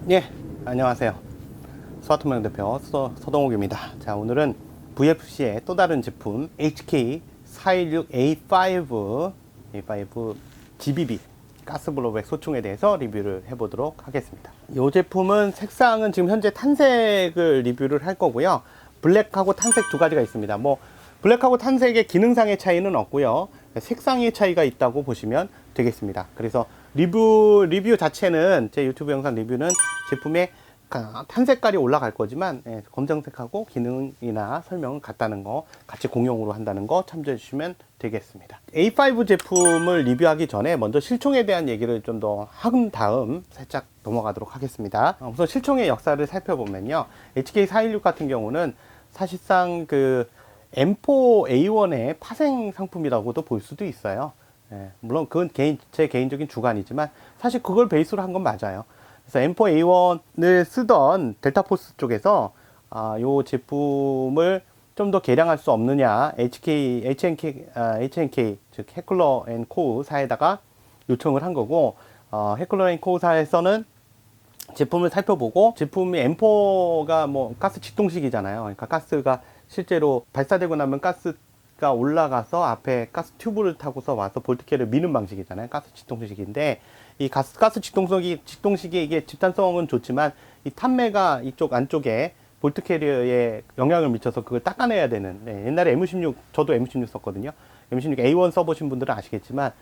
예, 안녕하세요. 스마트모형 대표 서동욱입니다. 자, 오늘은 VFC의 또 다른 제품 HK416A5 GBB 가스블로백 소총에 대해서 리뷰를 해보도록 하겠습니다. 이 제품은 색상은 지금 현재 탄색을 리뷰를 할 거고요. 블랙하고 탄색 두 가지가 있습니다. 블랙하고 탄색의 기능상의 차이는 없고요. 색상의 차이가 있다고 보시면 되겠습니다. 그래서 리뷰 자체는, 제 유튜브 영상 리뷰는 제품의 탄 색깔이 올라갈 거지만, 검정색하고 기능이나 설명은 같다는 거, 같이 공용으로 한다는 거 참조해 주시면 되겠습니다. A5 제품을 리뷰하기 전에 먼저 실총에 대한 얘기를 좀 더 한 다음 살짝 넘어가도록 하겠습니다. 우선 실총의 역사를 살펴보면요, HK416 같은 경우는 사실상 그 M4A1의 파생 상품이라고도 볼 수도 있어요. 물론 그건 제 개인적인 주관이지만 사실 그걸 베이스로 한 건 맞아요. 그래서 M4A1을 쓰던 델타포스 쪽에서 이 제품을 좀 더 개량할 수 없느냐, HNK 즉 해클러 앤 코우사에다가 요청을 한 거고, 해클러 앤 코우사에서는 제품을 살펴보고, 제품이 M4가 가스 직동식이잖아요. 그러니까 가스가 실제로 발사되고 나면 가스가 올라가서 앞에 가스 튜브를 타고서 와서 볼트캐를 미는 방식이잖아요. 가스 직동식인데, 이 가스 직동식이 이게 집단성은 좋지만, 이 탑매가 이쪽 안쪽에 볼트 캐리어에 영향을 미쳐서 그걸 닦아내야 되는, 옛날에 M16, 저도 M16 썼거든요. M16 A1 써보신 분들은 아시겠지만,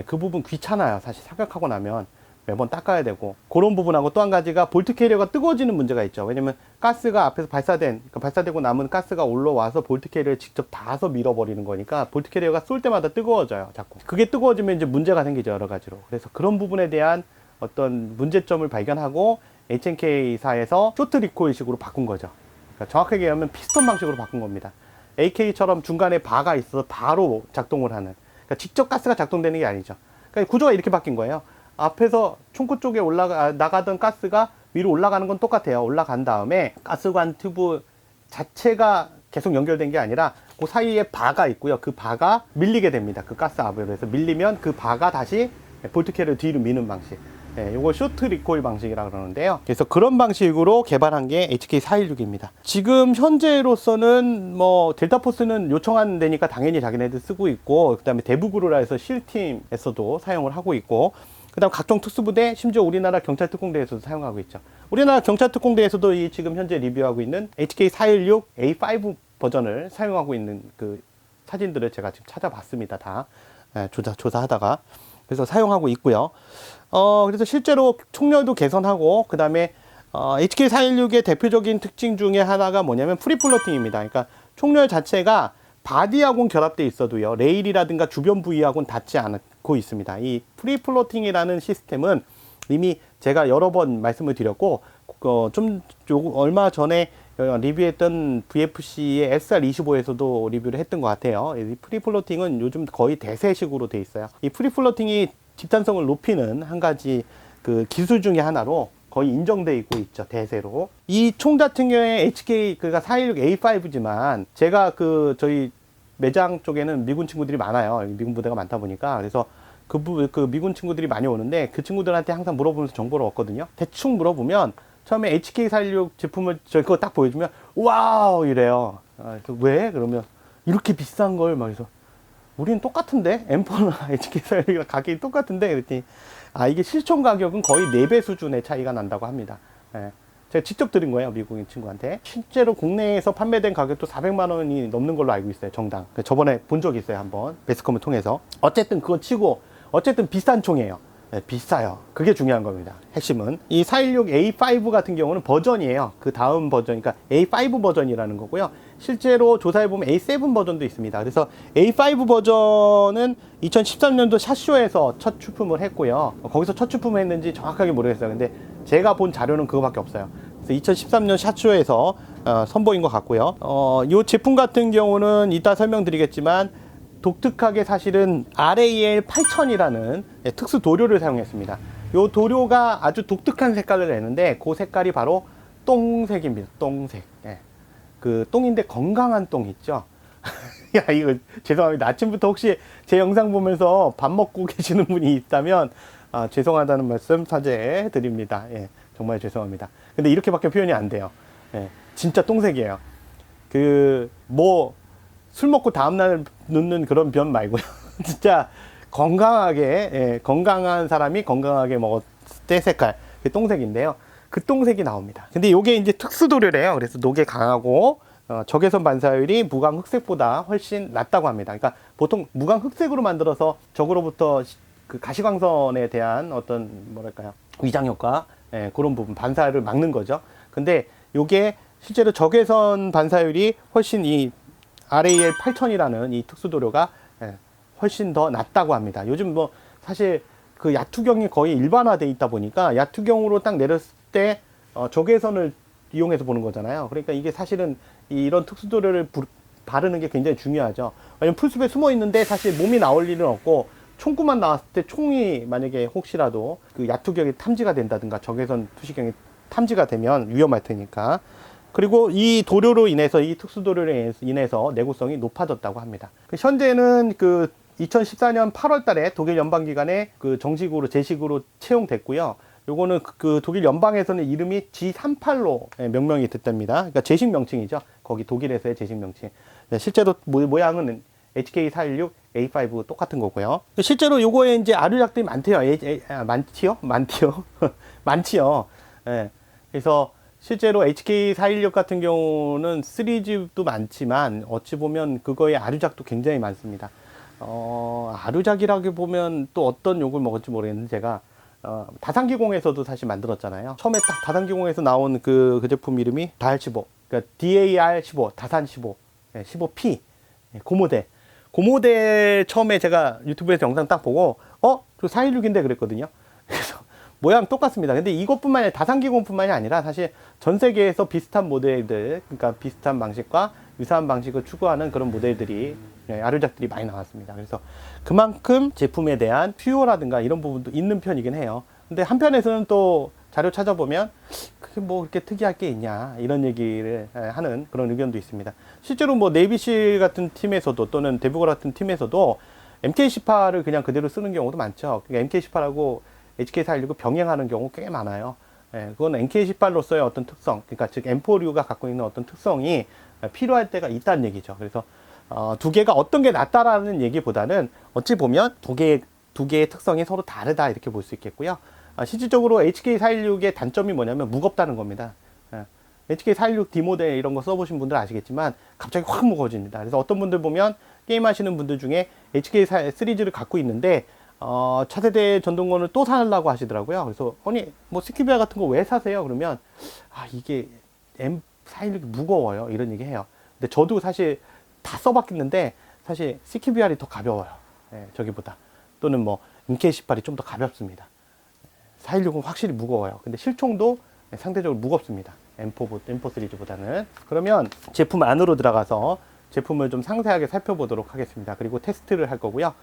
그 부분 귀찮아요. 사실 사격하고 나면 매번 닦아야 되고, 그런 부분하고 또 한 가지가 볼트 캐리어가 뜨거워지는 문제가 있죠. 왜냐면 가스가 앞에서 발사되고 남은 가스가 올라와서 볼트 캐리어를 직접 닿아서 밀어버리는 거니까 볼트 캐리어가 쏠 때마다 뜨거워져요, 자꾸. 그게 뜨거워지면 이제 문제가 생기죠, 여러 가지로. 그래서 그런 부분에 대한 어떤 문제점을 발견하고 HNK사에서 쇼트 리콜식으로 바꾼 거죠. 그러니까 정확하게 얘기하면 피스톤 방식으로 바꾼 겁니다. AK처럼 중간에 바가 있어서 바로 작동을 하는, 그러니까 직접 가스가 작동되는 게 아니죠. 그러니까 구조가 이렇게 바뀐 거예요. 앞에서 총구 쪽에 나가던 가스가 위로 올라가는 건 똑같아요. 올라간 다음에 가스관 튜브 자체가 계속 연결된 게 아니라 그 사이에 바가 있고요. 그 바가 밀리게 됩니다. 그 가스 압으로 해서 밀리면 그 바가 다시 볼트캐를 뒤로 미는 방식. 이걸 쇼트 리콜 방식이라고 그러는데요. 그래서 그런 방식으로 개발한 게 HK416입니다. 지금 현재로서는 델타포스는 요청한 데니까 당연히 자기네들 쓰고 있고, 그 다음에 대부그루라에서 실팀에서도 사용을 하고 있고, 그 다음 각종 특수부대, 심지어 우리나라 경찰특공대에서도 사용하고 있죠. 우리나라 경찰특공대에서도 이 지금 현재 리뷰하고 있는 HK416A5 버전을 사용하고 있는 그 사진들을 제가 지금 찾아봤습니다. 다 조사하다가. 그래서 사용하고 있고요. 그래서 실제로 총열도 개선하고, 그 다음에 HK416의 대표적인 특징 중에 하나가 뭐냐면 프리플로팅입니다. 그러니까 총열 자체가 바디하고는 결합되어 있어도요, 레일이라든가 주변 부위하고는 닿지 않고 있습니다. 이 프리플로팅이라는 시스템은 이미 제가 여러 번 말씀을 드렸고, 얼마 전에 리뷰했던 VFC의 SR25에서도 리뷰를 했던 것 같아요. 이 프리플로팅은 요즘 거의 대세식으로 돼 있어요. 이 프리플로팅이 집단성을 높이는 한 가지 그 기술 중에 하나로 거의 인정돼 있죠, 대세로. 이 총 같은 경우에 HK, 그러니까 416A5지만, 제가 저희 매장 쪽에는 미군 친구들이 많아요. 미군 부대가 많다 보니까. 그래서 그 미군 친구들이 많이 오는데, 그 친구들한테 항상 물어보면서 정보를 얻거든요. 대충 물어보면, 처음에 HK416 제품을 그거 딱 보여주면, 와우! 이래요. 왜? 그러면, 이렇게 비싼 걸, 막 해서, 우리는 똑같은데? M4나 HK416이랑 가격이 똑같은데? 그랬더니, 이게 실총 가격은 거의 4배 수준의 차이가 난다고 합니다. 제가 직접 들은 거예요, 미국인 친구한테. 실제로 국내에서 판매된 가격도 400만 원이 넘는 걸로 알고 있어요, 정당. 저번에 본 적이 있어요, 한번. 베스컴을 통해서. 어쨌든 그거 치고, 어쨌든 비싼 총이에요. 비싸요. 그게 중요한 겁니다. 핵심은. 이 416A5 같은 경우는 버전이에요. 그 다음 버전, 그러니까 A5 버전이라는 거고요. 실제로 조사해보면 A7 버전도 있습니다. 그래서 A5 버전은 2013년도 샷쇼에서 첫 출품을 했고요. 거기서 첫 출품을 했는지 정확하게 모르겠어요. 근데 제가 본 자료는 그거밖에 없어요. 그래서 2013년 샷쇼에서 선보인 것 같고요. 이 제품 같은 경우는 이따 설명드리겠지만, 독특하게 사실은 RAL 8000이라는 특수 도료를 사용했습니다. 이 도료가 아주 독특한 색깔을 내는데, 그 색깔이 바로 똥색입니다. 똥색. 그 똥인데 건강한 똥 있죠. 야, 이거 죄송합니다. 아침부터 혹시 제 영상 보면서 밥 먹고 계시는 분이 있다면 죄송하다는 말씀 사죄해 드립니다. 정말 죄송합니다. 근데 이렇게밖에 표현이 안 돼요. 예, 진짜 똥색이에요. 술 먹고 다음날 눕는 그런 변 말고요. 진짜 건강하게, 예, 건강한 사람이 건강하게 먹었을 때 색깔, 그 똥색인데요. 그 똥색이 나옵니다. 근데 이게 이제 특수도료래요. 그래서 녹에 강하고, 적외선 반사율이 무광 흑색보다 훨씬 낮다고 합니다. 그러니까 보통 무광 흑색으로 만들어서 적으로부터 그 가시광선에 대한 어떤, 뭐랄까요, 위장 효과, 예, 그런 부분, 반사를 막는 거죠. 근데 요게 실제로 적외선 반사율이 훨씬 이 RAL 8000이라는 이 특수도료가 훨씬 더 낮다고 합니다. 요즘 뭐 사실 그 야투경이 거의 일반화돼 있다 보니까 야투경으로 딱 내렸을 때 적외선을 이용해서 보는 거잖아요. 그러니까 이게 사실은 이런 특수도료를 바르는 게 굉장히 중요하죠. 왜냐면 풀숲에 숨어 있는데 사실 몸이 나올 일은 없고 총구만 나왔을 때 총이 만약에 혹시라도 그 야투경이 탐지가 된다든가 적외선 투시경이 탐지가 되면 위험할 테니까. 그리고 이 도료로 인해서, 이 특수도료로 인해서 내구성이 높아졌다고 합니다. 현재는 2014년 8월 달에 독일 연방기관에 정식으로, 제식으로 채용됐고요. 요거는 그 독일 연방에서는 이름이 G38로 명명이 됐답니다. 그러니까 제식 명칭이죠. 거기 독일에서의 제식 명칭. 실제로 모양은 HK416A5 똑같은 거고요. 실제로 요거에 이제 아류작들이 많대요. 많지요? 많지요. 예. 그래서 실제로 HK416 같은 경우는 시리즈도 많지만 어찌 보면 그거의 아류작도 굉장히 많습니다. 아류작이라고 보면 또 어떤 욕을 먹을지 모르겠는데 제가 다산기공에서도 사실 만들었잖아요. 처음에 딱 다산기공에서 나온 그 제품 이름이 DAR15, 그러니까 DAR15, 다산 15, 15P, 그 모델 처음에 제가 유튜브에서 영상 딱 보고 저 416인데 그랬거든요. 그래서 모양 똑같습니다. 근데 이것뿐만이 아니라 다산기공뿐만이 아니라 사실 전 세계에서 비슷한 모델들, 그러니까 비슷한 방식과 유사한 방식을 추구하는 그런 모델들이, 아류작들이 많이 나왔습니다. 그래서 그만큼 제품에 대한 수요라든가 이런 부분도 있는 편이긴 해요. 근데 한편에서는 또 자료 찾아보면 그게 뭐 그렇게 특이할 게 있냐 이런 얘기를 하는 그런 의견도 있습니다. 실제로 뭐 네이비실 같은 팀에서도 또는 데브거 같은 팀에서도 MK18을 그냥 그대로 쓰는 경우도 많죠. 그러니까 MK18하고 HK416을 병행하는 경우 꽤 많아요. 그건 MK18로서의 어떤 특성, 그러니까 즉 M4류가 갖고 있는 어떤 특성이 필요할 때가 있다는 얘기죠. 그래서 두 개가 어떤 게 낫다라는 얘기보다는 어찌 보면 두 개의 특성이 서로 다르다 이렇게 볼 수 있겠고요. 실질적으로 HK416의 단점이 뭐냐면 무겁다는 겁니다. HK416 D 모델 이런 거 써보신 분들 아시겠지만 갑자기 확 무거워집니다. 그래서 어떤 분들 보면 게임 하시는 분들 중에 HK 시리즈를 갖고 있는데 차세대 전동건을 또 사려고 하시더라고요. 그래서 아니 뭐 스키비아 같은 거 왜 사세요? 그러면 이게 M416이 무거워요 이런 얘기 해요. 근데 저도 사실 다 써봤겠는데 사실 스키비아이 더 가벼워요. 저기보다. 또는 뭐 MK18이 좀 더 가볍습니다. 416은 확실히 무거워요. 근데 실총도 상대적으로 무겁습니다. M4 시리즈보다는. 그러면 제품 안으로 들어가서 제품을 좀 상세하게 살펴보도록 하겠습니다. 그리고 테스트를 할 거고요.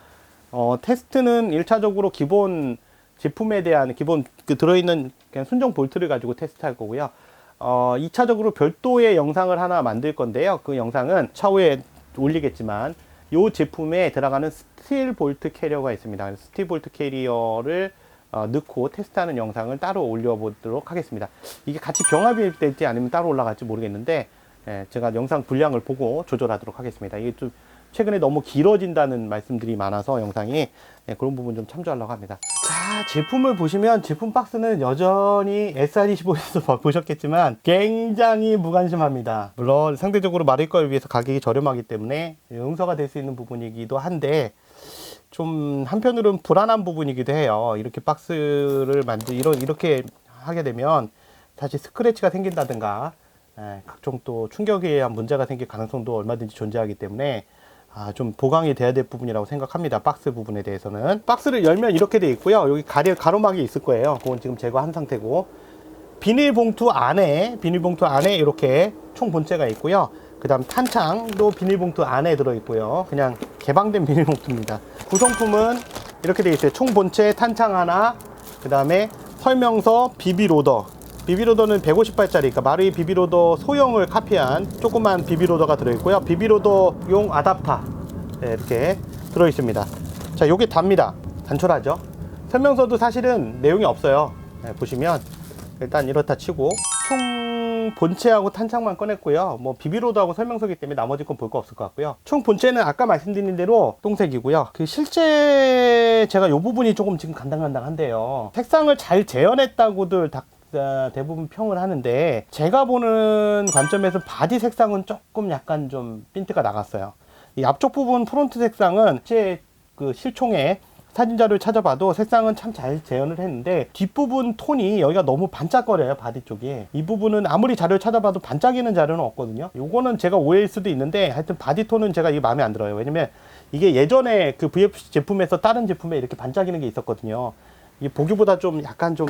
테스트는 1차적으로 기본 제품에 대한 기본 들어있는 그냥 순정 볼트를 가지고 테스트할 거고요. 2차적으로 별도의 영상을 하나 만들 건데요. 그 영상은 차후에 올리겠지만 이 제품에 들어가는 스틸 볼트 캐리어가 있습니다. 스틸 볼트 캐리어를 넣고 테스트하는 영상을 따로 올려보도록 하겠습니다. 이게 같이 병합이 될지 아니면 따로 올라갈지 모르겠는데 제가 영상 분량을 보고 조절하도록 하겠습니다. 이게 좀 최근에 너무 길어진다는 말씀들이 많아서 영상이 그런 부분 좀 참조하려고 합니다. 자, 제품을 보시면 제품 박스는 여전히 SR25에서 보셨겠지만 굉장히 무관심합니다. 물론 상대적으로 마리과를 위해서 가격이 저렴하기 때문에 용서가 될 수 있는 부분이기도 한데 좀 한편으로는 불안한 부분이기도 해요. 이렇게 박스를 이렇게 하게 되면 사실 스크래치가 생긴다든가 각종 또 충격에 의한 문제가 생길 가능성도 얼마든지 존재하기 때문에 좀 보강이 돼야 될 부분이라고 생각합니다. 박스 부분에 대해서는. 박스를 열면 이렇게 돼 있고요. 여기 가로막이 있을 거예요. 그건 지금 제거한 상태고, 비닐봉투 안에 이렇게 총 본체가 있고요. 그 다음 탄창도 비닐봉투 안에 들어있고요. 그냥 개방된 비닐봉투입니다. 구성품은 이렇게 돼 있어요. 총 본체 탄창 하나, 그 다음에 설명서, 비비로더. 비비로더는 150발짜리, 그러니까 마루이 비비로더 소형을 카피한 조그만 비비로더가 들어있고요. 비비로더용 아답터 이렇게 들어있습니다. 자, 요게 답니다. 단촐하죠. 설명서도 사실은 내용이 없어요. 보시면 일단 이렇다 치고 총 본체하고 탄창만 꺼냈고요. 뭐 비비로드하고 설명서기 때문에 나머지 건 볼 거 없을 것 같고요. 총 본체는 아까 말씀드린 대로 똥색이고요. 그 실제 제가 이 부분이 조금 지금 간당간당한데요. 색상을 잘 재현했다고들 대부분 평을 하는데 제가 보는 관점에서 바디 색상은 조금 약간 좀 핀트가 나갔어요. 이 앞쪽 부분 프론트 색상은 제 그 실총에 사진 자료를 찾아봐도 색상은 참 잘 재현을 했는데 뒷부분 톤이 여기가 너무 반짝거려요. 바디 쪽이. 이 부분은 아무리 자료를 찾아봐도 반짝이는 자료는 없거든요. 요거는 제가 오해일 수도 있는데 하여튼 바디 톤은 제가 이게 마음에 안 들어요. 왜냐면 이게 예전에 그 VFC 제품에서 다른 제품에 이렇게 반짝이는 게 있었거든요. 이게 보기보다 좀 약간 좀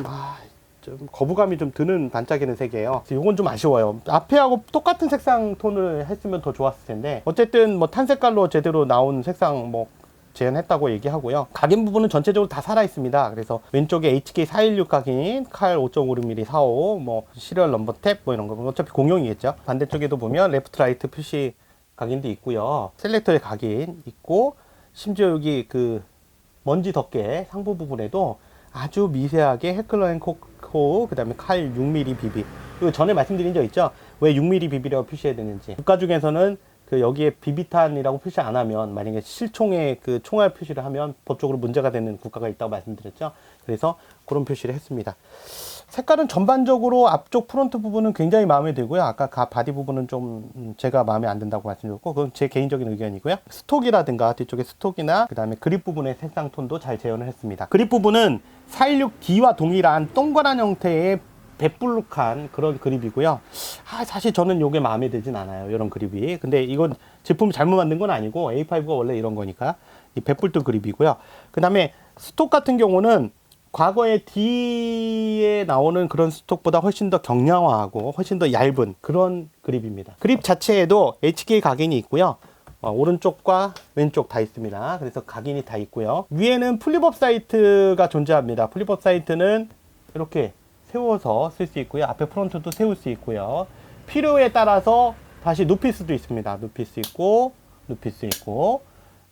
거부감이 좀 드는 반짝이는 색이에요. 이건 좀 아쉬워요. 앞에하고 똑같은 색상 톤을 했으면 더 좋았을 텐데 어쨌든 뭐 탄 색깔로 제대로 나온 색상 뭐 재현했다고 얘기하고요. 각인 부분은 전체적으로 다 살아 있습니다. 그래서 왼쪽에 HK416 각인, 칼 5.56mm 45, 뭐 시리얼 넘버 탭 뭐 이런 거 어차피 공용이겠죠. 반대쪽에도 보면 레프트 라이트 표시 각인도 있고요. 셀렉터의 각인 있고 심지어 여기 그 먼지 덮개 상부 부분에도 아주 미세하게 해클러앤코 그 다음에 칼 6mm BB 이거 전에 말씀드린 적 있죠. 왜 6mm BB라고 표시해야 되는지. 국가 중에서는 그 여기에 비비탄이라고 표시 안 하면 만약에 실총에 그 총알 표시를 하면 법적으로 문제가 되는 국가가 있다고 말씀드렸죠. 그래서 그런 표시를 했습니다. 색깔은 전반적으로 앞쪽 프론트 부분은 굉장히 마음에 들고요. 아까 바디 부분은 좀 제가 마음에 안 든다고 말씀드렸고 그건 제 개인적인 의견이고요. 스톡이라든가 뒤쪽에 스톡이나 그 다음에 그립 부분의 색상 톤도 잘 재현을 했습니다. 그립 부분은 416D와 동일한 동그란 형태의 배불룩한 그런 그립이고요. 사실 저는 이게 마음에 들진 않아요. 이런 그립이. 근데 이건 제품 잘못 만든 건 아니고 A5가 원래 이런 거니까 이 배불뚝 그립이고요. 그 다음에 스톡 같은 경우는 과거에 D에 나오는 그런 스톡보다 훨씬 더 경량화하고 훨씬 더 얇은 그런 그립입니다. 그립 자체에도 HK 각인이 있고요. 오른쪽과 왼쪽 다 있습니다. 그래서 각인이 다 있고요. 위에는 플립업 사이트가 존재합니다. 플립업 사이트는 이렇게 세워서 쓸 수 있고요. 앞에 프론트도 세울 수 있고요. 필요에 따라서 다시 눕힐 수도 있습니다. 눕힐 수 있고 눕힐 수 있고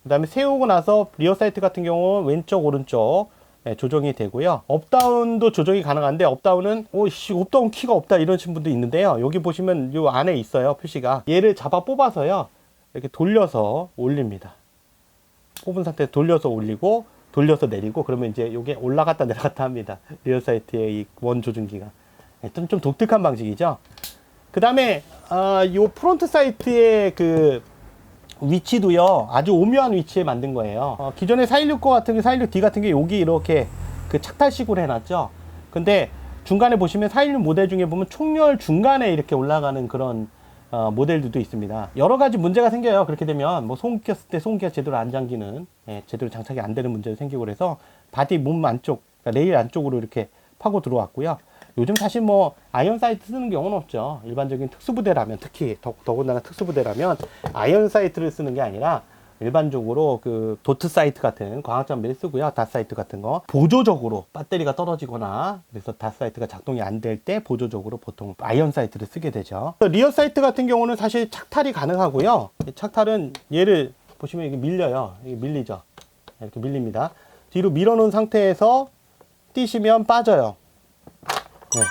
그 다음에 세우고 나서 리어 사이트 같은 경우 왼쪽 오른쪽 조정이 되고요. 업다운도 조정이 가능한데 업다운은 업다운 키가 없다 이러신 분도 있는데요. 여기 보시면 요 안에 있어요. 표시가. 얘를 잡아 뽑아서요. 이렇게 돌려서 올립니다. 뽑은 상태에서 돌려서 올리고 돌려서 내리고 그러면 이제 이게 올라갔다 내려갔다 합니다. 리어 사이트의 이 원 조준기가 좀 독특한 방식이죠. 그 다음에 요 프론트 사이트의 그 위치도요 아주 오묘한 위치에 만든 거예요. 기존에 416 같은 게 416D 같은 게 여기 이렇게 그 착탈식으로 해놨죠. 근데 중간에 보시면 416 모델 중에 보면 총열 중간에 이렇게 올라가는 그런 모델들도 있습니다. 여러 가지 문제가 생겨요. 그렇게 되면 뭐 소음 꼈을 때 소음기가 제대로 안 잠기는 제대로 장착이 안 되는 문제도 생기고 그래서 바디 몸 안쪽 그러니까 레일 안쪽으로 이렇게 파고 들어왔고요. 요즘 사실 뭐 아이언 사이트 쓰는 경우는 없죠. 일반적인 특수부대라면 특히 더군다나 특수부대라면 아이언 사이트를 쓰는 게 아니라 일반적으로 그 도트 사이트 같은 광학장비를 쓰고요. 닷 사이트 같은 거 보조적으로 배터리가 떨어지거나 그래서 닷 사이트가 작동이 안 될 때 보조적으로 보통 아이언 사이트를 쓰게 되죠. 리어 사이트 같은 경우는 사실 착탈이 가능하고요. 착탈은 얘를 보시면 이게 밀려요. 이게 밀리죠. 이렇게 밀립니다. 뒤로 밀어놓은 상태에서 뛰시면 빠져요. 네,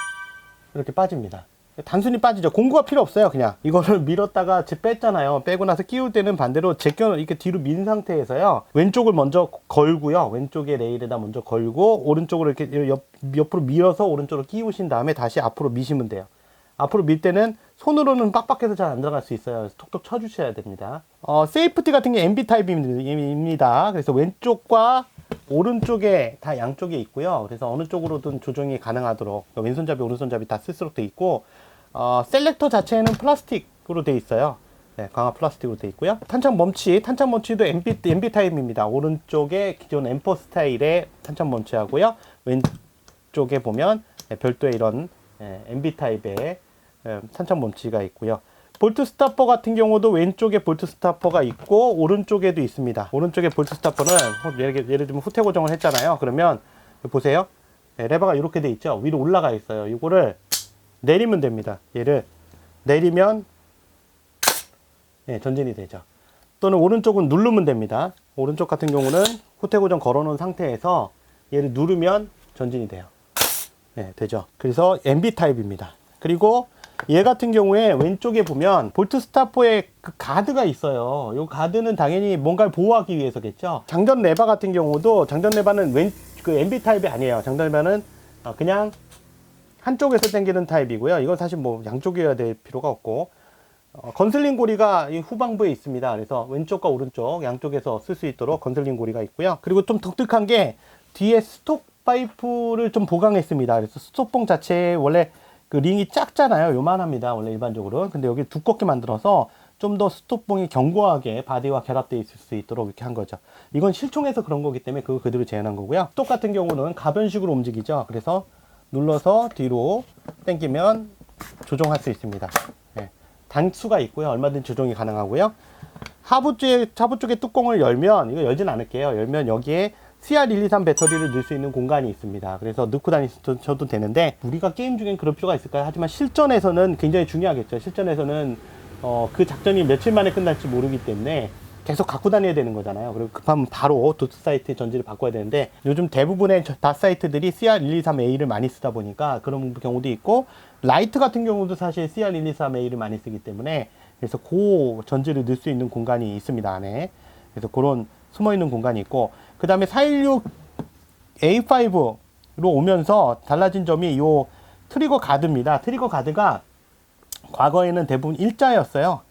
이렇게 빠집니다. 단순히 빠지죠. 공구가 필요 없어요. 그냥 이거를 밀었다가 뺐잖아요. 빼고 나서 끼울 때는 반대로 이렇게 뒤로 민 상태에서요. 왼쪽을 먼저 걸고요. 왼쪽에 레일에다 먼저 걸고 오른쪽으로 이렇게 옆으로 밀어서 오른쪽으로 끼우신 다음에 다시 앞으로 미시면 돼요. 앞으로 밀 때는 손으로는 빡빡해서 잘 안 들어갈 수 있어요. 그래서 톡톡 쳐주셔야 됩니다. 세이프티 같은 게 MB 타입입니다. 그래서 왼쪽과 오른쪽에 다 양쪽에 있고요. 그래서 어느 쪽으로든 조정이 가능하도록 왼손잡이 오른손잡이 다 쓸수록 돼 있고 셀렉터 자체는 플라스틱으로 돼 있어요. 네, 강화 플라스틱으로 돼 있고요. 탄창 멈치도 MB 타입입니다. 오른쪽에 기존 M4 스타일의 탄창 멈치하고요. 왼쪽에 보면 별도의 이런 MB 타입의 탄창 멈치가 있고요. 볼트 스타퍼 같은 경우도 왼쪽에 볼트 스타퍼가 있고 오른쪽에도 있습니다. 오른쪽에 볼트 스타퍼는 예를 들면 후퇴 고정을 했잖아요. 그러면 보세요. 레버가 이렇게 돼 있죠. 위로 올라가 있어요. 이거를 내리면 됩니다. 얘를 내리면 전진이 되죠. 또는 오른쪽은 누르면 됩니다. 오른쪽 같은 경우는 후퇴 고정 걸어 놓은 상태에서 얘를 누르면 전진이 돼요. 네, 되죠. 그래서 MB 타입입니다. 그리고 얘 같은 경우에 왼쪽에 보면 볼트 스타포에 그 가드가 있어요. 이 가드는 당연히 뭔가를 보호하기 위해서겠죠. 장전 레바 같은 경우도 장전 레바는 그 MB 타입이 아니에요. 장전 레바는 그냥 한쪽에서 당기는 타입이고요. 이건 사실 뭐 양쪽이어야 될 필요가 없고, 건슬링 고리가 이 후방부에 있습니다. 그래서 왼쪽과 오른쪽 양쪽에서 쓸 수 있도록 건슬링 고리가 있고요. 그리고 좀 독특한 게 뒤에 스톡 파이프를 좀 보강했습니다. 그래서 스톡봉 자체에 원래 그 링이 작잖아요. 요만합니다. 원래 일반적으로. 근데 여기 두껍게 만들어서 좀 더 스톡봉이 견고하게 바디와 결합되어 있을 수 있도록 이렇게 한 거죠. 이건 실총에서 그런 거기 때문에 그거 그대로 재현한 거고요. 스톡 같은 경우는 가변식으로 움직이죠. 그래서 눌러서 뒤로 당기면 조정할 수 있습니다. 네. 단수가 있고요. 얼마든지 조정이 가능하고요. 하부 쪽에 뚜껑을 열면, 이거 열진 않을게요. 열면 여기에 CR123 배터리를 넣을 수 있는 공간이 있습니다. 그래서 넣고 다니셔도 되는데, 우리가 게임 중엔 그럴 필요가 있을까요? 하지만 실전에서는 굉장히 중요하겠죠. 실전에서는 그 작전이 며칠 만에 끝날지 모르기 때문에 계속 갖고 다녀야 되는 거잖아요. 그리고 급하면 바로 도트 사이트 전지를 바꿔야 되는데, 요즘 대부분의 닷 사이트들이 CR123A를 많이 쓰다 보니까 그런 경우도 있고, 라이트 같은 경우도 사실 CR123A를 많이 쓰기 때문에, 그래서 그 전지를 넣을 수 있는 공간이 있습니다, 안에. 그래서 그런 숨어 있는 공간이 있고, 그 다음에 416 A5로 오면서 달라진 점이 이 트리거 가드입니다. 트리거 가드가 과거에는 대부분 일자였어요.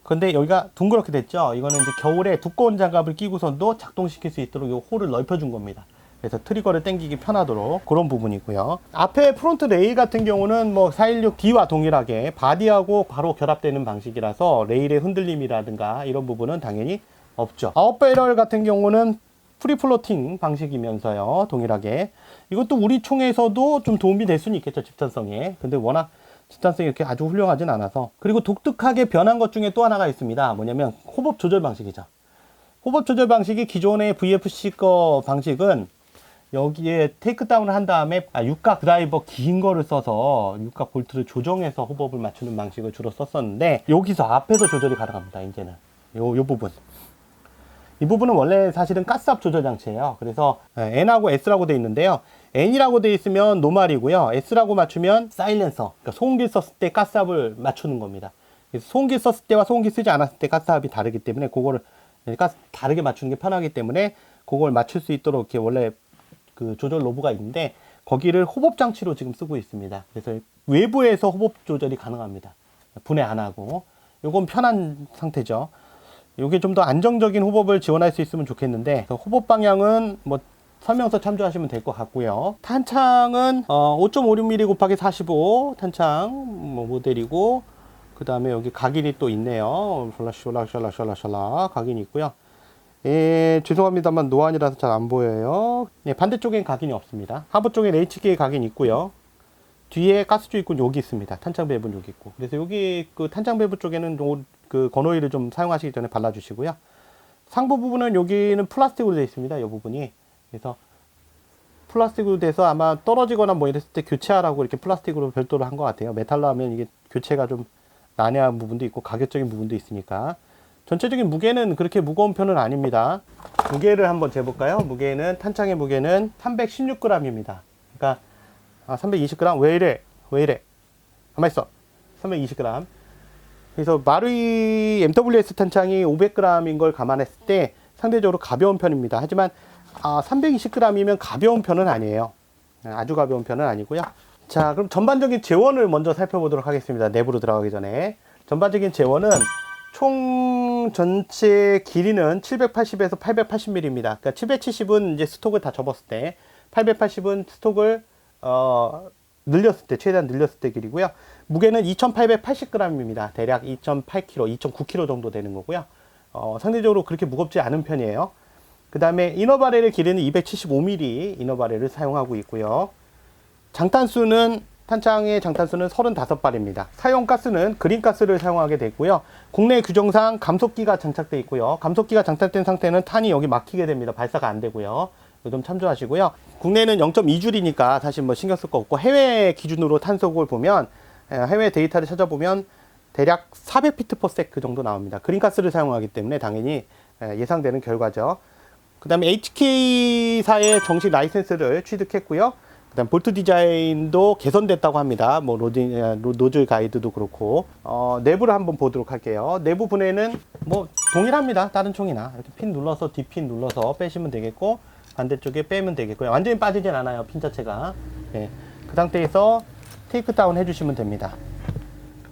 근데 여기가 둥그렇게 됐죠. 이거는 이제 겨울에 두꺼운 장갑을 끼고선도 작동시킬 수 있도록 이 홀을 넓혀준 겁니다. 그래서 트리거를 당기기 편하도록 그런 부분이고요. 앞에 프론트 레일 같은 경우는 뭐 416D와 동일하게 바디하고 바로 결합되는 방식이라서 레일의 흔들림이라든가 이런 부분은 당연히 없죠. 아웃배럴 같은 경우는 프리플로팅 방식이면서요, 동일하게. 이것도 우리 총에서도 좀 도움이 될 수는 있겠죠, 집단성에. 근데 워낙 집단성이 이렇게 아주 훌륭하진 않아서. 그리고 독특하게 변한 것 중에 또 하나가 있습니다. 뭐냐면 호법 조절 방식이죠. 호법 조절 방식이 기존의 VFC 거 방식은 여기에 테이크다운을 한 다음에 육각 드라이버 긴 거를 써서 육각 볼트를 조정해서 호법을 맞추는 방식을 주로 썼었는데, 여기서 앞에서 조절이 가능합니다. 이제는 요 부분, 이 부분은 원래 사실은 가스압 조절 장치예요. 그래서 N하고 S라고 되어 있는데요, N이라고 되어 있으면 노말이고요, S라고 맞추면 사일렌서, 그러니까 소음기 썼을 때 가스압을 맞추는 겁니다. 그래서 소음기 썼을 때와 소음기 쓰지 않았을 때 가스압이 다르기 때문에 그거를 다르게 맞추는 게 편하기 때문에 그걸 맞출 수 있도록 이렇게 원래 그 조절 로브가 있는데, 거기를 호법 장치로 지금 쓰고 있습니다. 그래서 외부에서 호법 조절이 가능합니다. 분해 안 하고. 요건 편한 상태죠. 이게 좀 더 안정적인 호법을 지원할 수 있으면 좋겠는데, 호법 방향은 뭐 설명서 참조하시면 될 것 같고요. 탄창은 5.56mm 곱하기 45 탄창 모델이고, 그 다음에 여기 각인이 또 있네요. 샬라샬라 각인이 있고요. 예, 죄송합니다만 노안이라서 잘 안 보여요. 네, 반대쪽엔 각인이 없습니다. 하부 쪽엔 HK 각인이 있고요. 뒤에 가스줄 입구는 여기 있습니다. 탄창 밸브는 여기 있고. 그래서 여기 그 탄창 밸브 쪽에는 그 건오일을 좀 사용하시기 전에 발라주시고요. 상부 부분은 여기는 플라스틱으로 되어 있습니다. 이 부분이. 그래서 플라스틱으로 돼서 아마 떨어지거나 뭐 이랬을 때 교체하라고 이렇게 플라스틱으로 별도로 한 것 같아요. 메탈로 하면 이게 교체가 좀 난해한 부분도 있고 가격적인 부분도 있으니까. 전체적인 무게는 그렇게 무거운 편은 아닙니다. 무게를 한번 재볼까요? 무게는, 탄창의 무게는 316g입니다. 그러니까 320g? 왜 이래? 가만있어. 320g. 그래서 마루이 MWS 탄창이 500g인 걸 감안했을 때 상대적으로 가벼운 편입니다. 하지만 320g이면 가벼운 편은 아니에요. 아주 가벼운 편은 아니고요. 자, 그럼 전반적인 재원을 먼저 살펴보도록 하겠습니다. 내부로 들어가기 전에. 전반적인 재원은 총 전체 길이는 780에서 880mm입니다. 그러니까 770은 이제 스톡을 다 접었을 때, 880은 스톡을 늘렸을 때, 최대한 늘렸을 때 길이고요. 무게는 2880g입니다. 대략 2.8kg, 2.9kg 정도 되는 거고요. 상대적으로 그렇게 무겁지 않은 편이에요. 그 다음에 이너바렐의 길이는 275mm 이너바렐을 사용하고 있고요. 장탄수는, 탄창의 장탄수는 35발입니다. 사용 가스는 그린가스를 사용하게 됐고요. 국내 규정상 감속기가 장착되어 있고요. 감속기가 장착된 상태는 탄이 여기 막히게 됩니다. 발사가 안 되고요. 이거 좀 참조하시고요. 국내는 0.2줄이니까 사실 뭐 신경 쓸 거 없고, 해외 기준으로 탄속을 보면, 해외 데이터를 찾아보면 대략 400피트/색 정도 나옵니다. 그린가스를 사용하기 때문에 당연히 예상되는 결과죠. 그 다음에 HK사의 정식 라이센스를 취득했고요. 그 그다음 볼트 디자인도 개선됐다고 합니다. 뭐 노즐 가이드도 그렇고. 내부를 한번 보도록 할게요. 내부 분해는 뭐 동일합니다. 다른 총이나 이렇게 핀 눌러서 D핀 눌러서 빼시면 되겠고, 반대쪽에 빼면 되겠고요. 완전히 빠지진 않아요, 핀 자체가. 예. 그 상태에서 테이크 다운 해주시면 됩니다.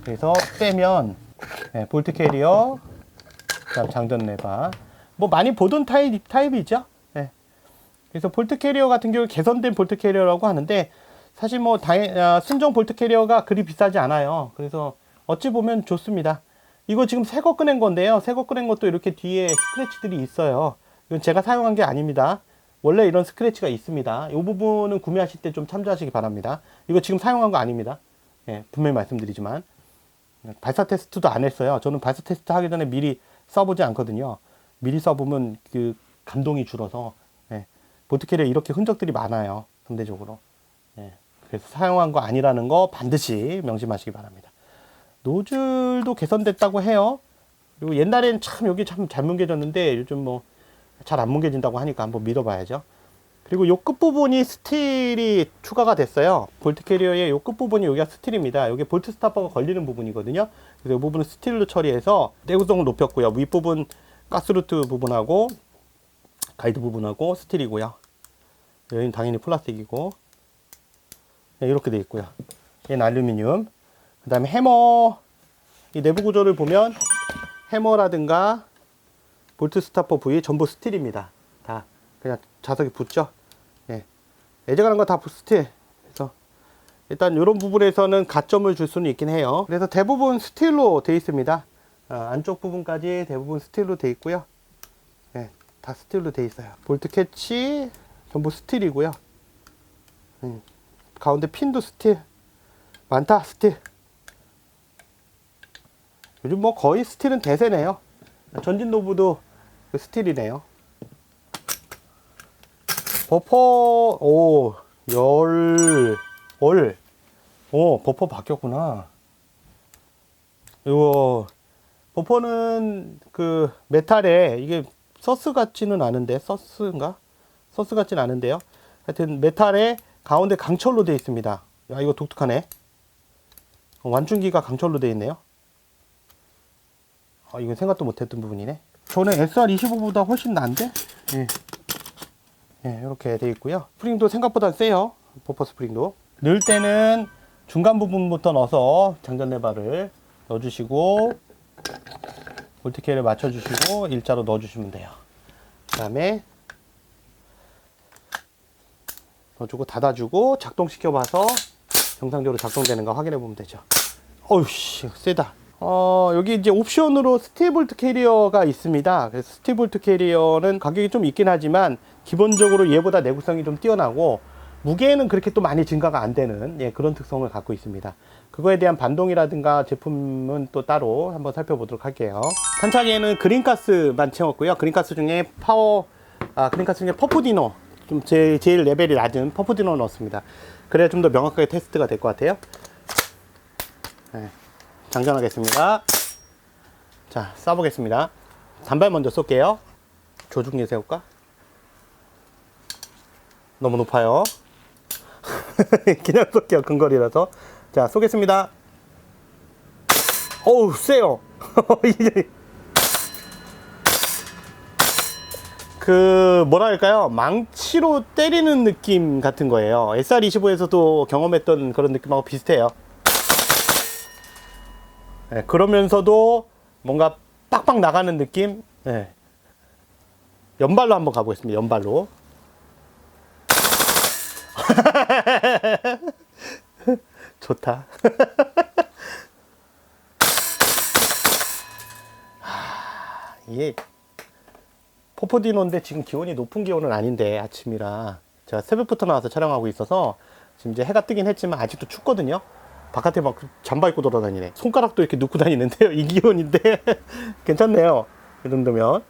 그래서 빼면 볼트 캐리어, 그다음 장전 레바, 뭐 많이 보던 타입이죠. 예. 그래서 볼트 캐리어 같은 경우 개선된 볼트 캐리어라고 하는데, 사실 뭐 순정 볼트 캐리어가 그리 비싸지 않아요. 그래서 어찌 보면 좋습니다. 이거 지금 새 거 꺼낸 건데요. 새 거 꺼낸 것도 이렇게 뒤에 스크래치들이 있어요. 이건 제가 사용한 게 아닙니다. 원래 이런 스크래치가 있습니다. 이 부분은 구매하실 때 좀 참조하시기 바랍니다. 이거 지금 사용한 거 아닙니다. 예, 분명히 말씀드리지만. 발사 테스트도 안 했어요. 저는 발사 테스트 하기 전에 미리 써보지 않거든요. 미리 써보면 그 감동이 줄어서. 예, 볼트 캐리어 이렇게 흔적들이 많아요, 상대적으로. 예, 그래서 사용한 거 아니라는 거 반드시 명심하시기 바랍니다. 노즐도 개선됐다고 해요. 그리고 옛날엔 참 여기 참 잘 뭉개졌는데 요즘 뭐 잘 안 뭉개진다고 하니까 한번 믿어봐야죠. 그리고 요 끝부분이 스틸이 추가가 됐어요. 볼트 캐리어의 요 끝부분이 여기가 스틸입니다. 여기 볼트 스타퍼가 걸리는 부분이거든요. 그래서 이 부분은 스틸로 처리해서 내구성을 높였고요. 윗부분 가스루트 부분하고 가이드 부분하고 스틸이고요. 여기는 당연히 플라스틱이고, 네, 이렇게 되어 있고요. 얘는 알루미늄. 그 다음에 해머, 이 내부 구조를 보면 해머라든가 볼트 스타퍼 부위 전부 스틸입니다. 다 그냥 자석이 붙죠. 예. 애정하는 거 다 스틸. 그래서 일단 이런 부분에서는 가점을 줄 수는 있긴 해요. 그래서 대부분 스틸로 되어 있습니다. 안쪽 부분까지 대부분 스틸로 되어 있고요. 예, 다 스틸로 되어 있어요. 볼트 캐치 전부 스틸이고요. 가운데 핀도 스틸. 많다, 스틸. 요즘 뭐 거의 스틸은 대세네요. 전진 노브도 스틸이네요. 버퍼, 버퍼 바뀌었구나. 이거, 버퍼는 그 메탈에, 이게 서스 같지는 않은데, 서스인가? 서스 같지는 않은데요. 하여튼 메탈에 가운데 강철로 되어 있습니다. 야, 이거 독특하네. 완충기가 강철로 되어 있네요. 이건 생각도 못했던 부분이네. 저는 SR25보다 훨씬 나은데? 예. 예, 이렇게 되어 있고요. 스프링도 생각보다 세요. 버퍼 스프링도. 넣을 때는 중간 부분부터 넣어서 장전 레바를 넣어주시고, 볼트 캐리를 맞춰주시고 일자로 넣어주시면 돼요. 그 다음에 넣어주고 닫아주고 작동시켜 봐서 정상적으로 작동되는 거 확인해 보면 되죠. 어우씨, 세다. 여기 이제 옵션으로 스틸 볼트 캐리어가 있습니다. 그래서 스틸 볼트 캐리어는 가격이 좀 있긴 하지만 기본적으로 얘보다 내구성이 좀 뛰어나고 무게는 그렇게 또 많이 증가가 안 되는, 예, 그런 특성을 갖고 있습니다. 그거에 대한 반동이라든가 제품은 또 따로 한번 살펴보도록 할게요. 탄창에는 그린가스만 채웠고요. 그린가스 중에 퍼프디노, 좀 제일 레벨이 낮은 퍼프디노 넣었습니다. 그래야 좀 더 명확하게 테스트가 될 것 같아요. 네. 장전하겠습니다. 자, 쏴보겠습니다. 단발 먼저 쏠게요. 조중에 세울까? 너무 높아요. 그냥 쏠게요. 근거리라서. 자, 쏘겠습니다. 어우, 세요. 뭐랄까요, 망치로 때리는 느낌 같은 거예요. SR25에서도 경험했던 그런 느낌하고 비슷해요. 네, 그러면서도 뭔가 빡빡 나가는 느낌. 네. 연발로 한번 가보겠습니다. 연발로. 좋다. 이게 포포디노인데 지금 기온이 높은 기온은 아닌데, 아침이라 제가 새벽부터 나와서 촬영하고 있어서 지금 이제 해가 뜨긴 했지만 아직도 춥거든요. 바깥에 막 잠바 입고 돌아다니네. 손가락도 이렇게 넣고 다니는데요. 이 기온인데 괜찮네요. 이 정도면.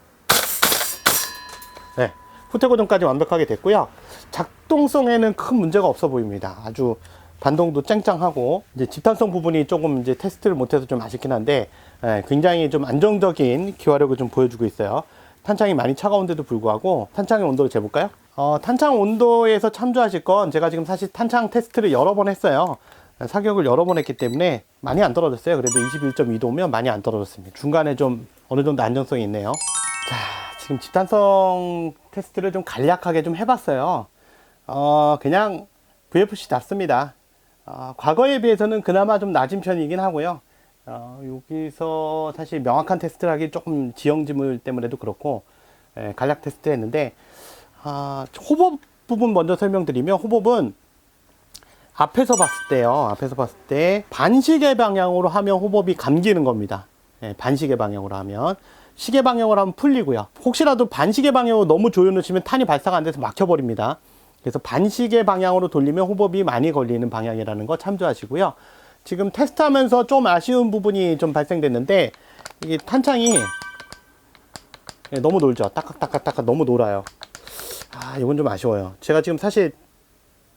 네, 후퇴 고정까지 완벽하게 됐고요. 작동성에는 큰 문제가 없어 보입니다. 아주 반동도 짱짱하고, 이제 집탄성 부분이 조금 이제 테스트를 못해서 좀 아쉽긴 한데, 굉장히 좀 안정적인 기화력을 좀 보여주고 있어요. 탄창이 많이 차가운데도 불구하고 탄창의 온도를 재볼까요? 탄창 온도에서 참조하실 건 제가 지금 사실 탄창 테스트를 여러 번 했어요. 사격을 여러 번 했기 때문에 많이 안 떨어졌어요. 그래도 21.2도면 많이 안 떨어졌습니다. 중간에 좀 어느 정도 안정성이 있네요. 자, 지금 집단성 테스트를 좀 간략하게 좀 해봤어요. 그냥 VFC-답습니다. 과거에 비해서는 그나마 좀 낮은 편이긴 하고요. 여기서 사실 명확한 테스트를 하기 조금 지형지물 때문에도 그렇고, 간략 테스트 했는데, 호법 부분 먼저 설명드리면, 호법은 앞에서 봤을 때요. 앞에서 봤을 때 반시계 방향으로 하면 호법이 감기는 겁니다. 반시계 방향으로 하면. 시계 방향으로 하면 풀리고요. 혹시라도 반시계 방향으로 너무 조여놓으시면 탄이 발사가 안 돼서 막혀버립니다. 그래서 반시계 방향으로 돌리면 호법이 많이 걸리는 방향이라는 거 참조하시고요. 지금 테스트하면서 좀 아쉬운 부분이 좀 발생됐는데, 이게 탄창이 너무 놀죠. 딱딱딱딱 너무 놀아요. 이건 좀 아쉬워요. 제가 지금 사실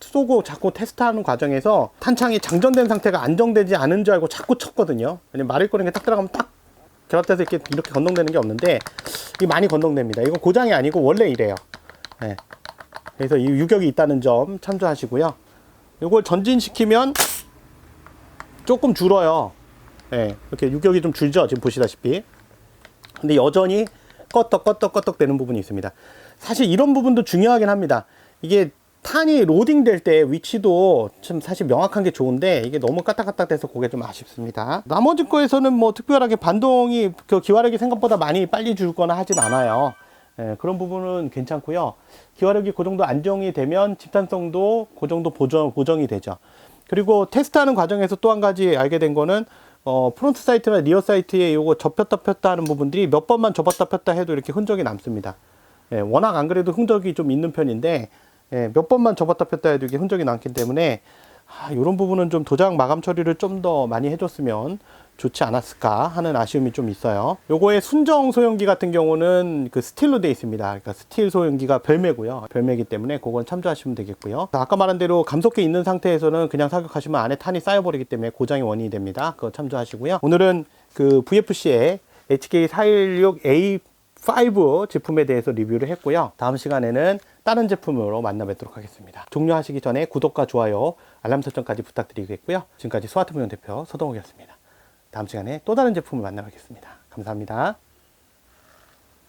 쏘고 자꾸 테스트하는 과정에서 탄창이 장전된 상태가 안정되지 않은 줄 알고 자꾸 쳤거든요. 왜냐면 마릴거리는 딱 들어가면 딱 결합돼서 이렇게 건동되는 게 없는데, 이게 많이 건동됩니다. 이거 고장이 아니고 원래 이래요. 네. 그래서 이 유격이 있다는 점 참조하시고요. 이걸 전진시키면 조금 줄어요. 네. 이렇게 유격이 좀 줄죠. 지금 보시다시피. 근데 여전히 껐덕 되는 부분이 있습니다. 사실 이런 부분도 중요하긴 합니다. 이게 탄이 로딩 될 때 위치도 좀 사실 명확한 게 좋은데, 이게 너무 까딱까딱 돼서 그게 좀 아쉽습니다. 나머지 거에서는 뭐 특별하게 반동이 기화력이 생각보다 많이 빨리 줄거나 하진 않아요. 그런 부분은 괜찮고요. 기화력이 그 정도 안정이 되면 집단성도 그 정도 보정이 되죠. 그리고 테스트하는 과정에서 또 한 가지 알게 된 거는, 프론트 사이트나 리어 사이트에 요거 접혔다 폈다 하는 부분들이 몇 번만 접었다 폈다 해도 이렇게 흔적이 남습니다. 워낙 안 그래도 흔적이 좀 있는 편인데, 몇 번만 접었다 폈다 해도 이게 흔적이 남기 때문에, 이런 부분은 좀 도장 마감 처리를 좀 더 많이 해줬으면 좋지 않았을까 하는 아쉬움이 좀 있어요. 요거의 순정 소형기 같은 경우는 그 스틸로 되어 있습니다. 그러니까 스틸 소형기가 별매고요. 별매이기 때문에 그건 참조하시면 되겠고요. 아까 말한 대로 감속기 있는 상태에서는 그냥 사격하시면 안에 탄이 쌓여버리기 때문에 고장이 원인이 됩니다. 그거 참조하시고요. 오늘은 그 VFC의 HK416A5 제품에 대해서 리뷰를 했고요. 다음 시간에는 다른 제품으로 만나 뵙도록 하겠습니다. 종료하시기 전에 구독과 좋아요, 알람 설정까지 부탁드리겠고요. 지금까지 스마트무용 대표 서동욱이었습니다. 다음 시간에 또 다른 제품을 만나 뵙겠습니다. 감사합니다.